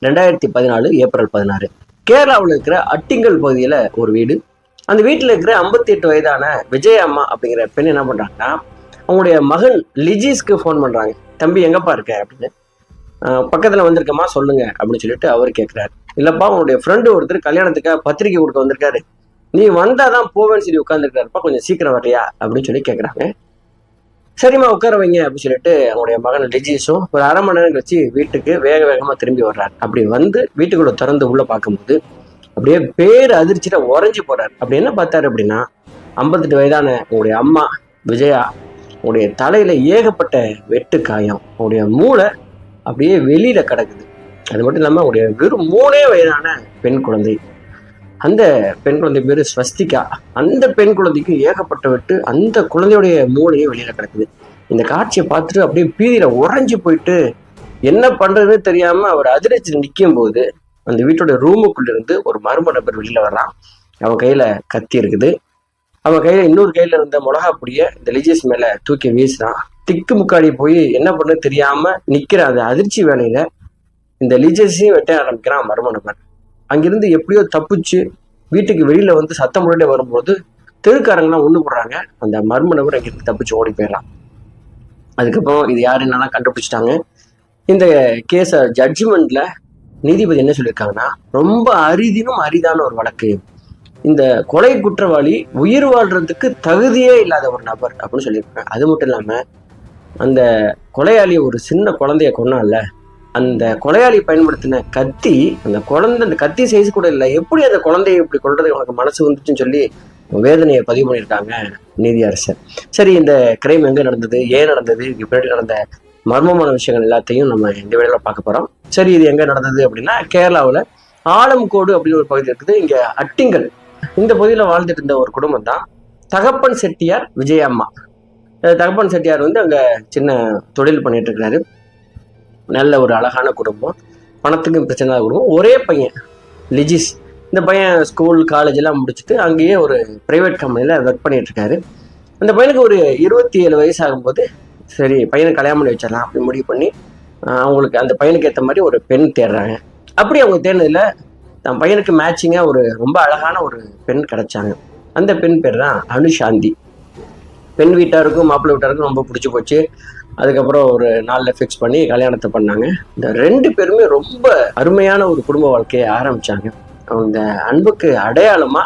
2014 April 16. கேரளாவில் இருக்கிற அட்டிங்கல் பகுதியில் ஒரு வீடு. அந்த வீட்டில் இருக்கிற 58 வயதான விஜய அம்மா அப்படிங்கிற பெண் என்ன பண்ணுறாங்கன்னா, அவங்களுடைய மகன் லிஜிஸ்க்கு ஃபோன் பண்ணுறாங்க. தம்பி எங்கப்பா இருக்க அப்படின்னு. பக்கத்தில் வந்திருக்கம்மா சொல்லுங்க அப்படின்னு சொல்லிட்டு அவர் கேட்குறாரு. இல்லைப்பா, உங்களுடைய ஃப்ரெண்டு ஒருத்தர் கல்யாணத்துக்காக பத்திரிக்கை கொடுக்க வந்திருக்காரு, நீ வந்தால் தான் போவேன்னு சொல்லி உட்காந்துருக்காருப்பா, கொஞ்சம் சீக்கிரம் வரையா அப்படின்னு சொல்லி கேட்குறாங்க. சரிம்மா உட்கார வைங்க அப்படின்னு சொல்லிட்டு அவங்களுடைய மகன் லிஜிஸும் ஒரு அரை மணி நேரம் கழிச்சு வீட்டுக்கு வேக வேகமாக திரும்பி வர்றாரு. அப்படி வந்து வீட்டுக்குள்ள திறந்து உள்ள பார்க்கும்போது அப்படியே பேர் அதிர்ச்சியில உறைஞ்சி போறாரு. அப்படி என்ன பார்த்தாரு அப்படின்னா, 58 வயதான உங்களுடைய அம்மா விஜயா, உங்களுடைய தலையில ஏகப்பட்ட வெட்டு காயம், உங்களுடைய மூளை அப்படியே வெளியில கிடக்குது. அது மட்டும் இல்லாம உங்களுடைய வெறும் 3 வயதான பெண் குழந்தை. அந்த பெண் குழந்தை பேரு ஸ்வஸ்திகா. அந்த பெண் குழந்தைக்கு ஏகப்பட்ட வெட்டு, அந்த குழந்தையுடைய மூளையே வெளியில கிடக்குது. இந்த காட்சியை பார்த்துட்டு அப்படியே பீதியில உறைஞ்சு போயிட்டு என்ன பண்றதுன்னு தெரியாம அவர் அதிர்ச்சி நிற்கும் போது அந்த வீட்டோட ரூமுக்குள்ள இருந்து ஒரு மர்ம நபர் வெளியில வர்றான். அவன் கையில கத்தி இருக்குது. அவன் கையில இன்னொரு கையில இருந்த மிளகா பொடிய இந்த லிஜிஸ் மேல தூக்கி வீசுறான். திக்கு முக்காடி போய் என்ன பண்ணு தெரியாம நிக்கிற அந்த அதிர்ச்சி வேலையில இந்த லிஜிஸையும் வெட்ட ஆரம்பிக்கிறான் மர்ம நபர். அங்கிருந்து எப்படியோ தப்பிச்சு வீட்டுக்கு வெளியில வந்து சத்தம் முறையில வரும்போது தெருக்காரங்களாம் ஒண்ணு போடுறாங்க. அந்த மர்ம நபர் அங்கிருந்து தப்பிச்சு ஓடி போயிடலாம். அதுக்கப்புறம் இது யாரு என்னன்னா கண்டுபிடிச்சிட்டாங்க. இந்த கேஸ ஜட்ஜ்மெண்ட்ல நீதிபதி என்ன சொல்லியிருக்காங்கன்னா, ரொம்ப அரிதான ஒரு வழக்கு. இந்த கொலை குற்றவாளி உயிர் வாழ்றதுக்கு தகுதியே இல்லாத ஒரு நபர் அப்படின்னு சொல்லியிருக்காங்க. அது மட்டும் இல்லாம அந்த கொலையாளி ஒரு சின்ன குழந்தைய கொன்னால, அந்த கொலையாளி பயன்படுத்தின கத்தி, அந்த கத்தி சைஸ் கூட இல்லை, எப்படி அந்த குழந்தைய இப்படி கொள்றது உனக்கு மனசு வந்துச்சுன்னு சொல்லி வேதனையை பதிவு பண்ணியிருக்காங்க நீதியரசர். சரி, இந்த கிரைம் எங்க நடந்தது, ஏன் நடந்தது, பின்னாடி நடந்த மர்மமான விஷயங்கள் எல்லாத்தையும் நம்ம இந்த வேளையில பார்க்க போறோம். சரி, இது எங்க நடந்தது அப்படின்னா, கேரளாவில் ஆலம்கோடு அப்படின்னு ஒரு பகுதி இருக்குது. இங்க அட்டிங்கல் இந்த பகுதியில் வாழ்ந்துட்டு இருந்த ஒரு குடும்பம் தான் தகப்பன் செட்டியார் விஜயம்மா. தகப்பன் செட்டியார் வந்து அங்க சின்ன தொழில் பண்ணிட்டு இருக்கிறாரு. நல்ல ஒரு அழகான குடும்பம், பணத்துக்கும் பிரச்சனை குடும்பம். ஒரே பையன் லிஜிஸ். இந்த பையன் ஸ்கூல் காலேஜ் எல்லாம் முடிச்சுட்டு அங்கேயே ஒரு பிரைவேட் கம்பெனியில் ஒர்க் பண்ணிட்டு இருக்காரு. அந்த பையனுக்கு ஒரு 27 வயசு ஆகும்போது சரி பையனை கல்யாணம் பண்ணி வச்சிடலாம் அப்படின்னு முடிவு பண்ணி அவங்களுக்கு அந்த பையனுக்கு ஏற்ற மாதிரி ஒரு பெண் தேடுறாங்க. அப்படி அவங்க தேடினதுல தன் பையனுக்கு மேட்சிங்காக ஒரு ரொம்ப அழகான ஒரு பெண் கிடைச்சாங்க. அந்த பெண் பேர் தான் அனுசாந்தி. பெண் வீட்டாருக்கும் மாப்பிள்ளை வீட்டாருக்கும் ரொம்ப பிடிச்சி போச்சு. அதுக்கப்புறம் ஒரு நாளில் ஃபிக்ஸ் பண்ணி கல்யாணத்தை பண்ணாங்க. இந்த 2 பேருமே ரொம்ப அருமையான ஒரு குடும்ப வாழ்க்கையை ஆரம்பிச்சாங்க. அந்த அன்புக்கு அடையாளமா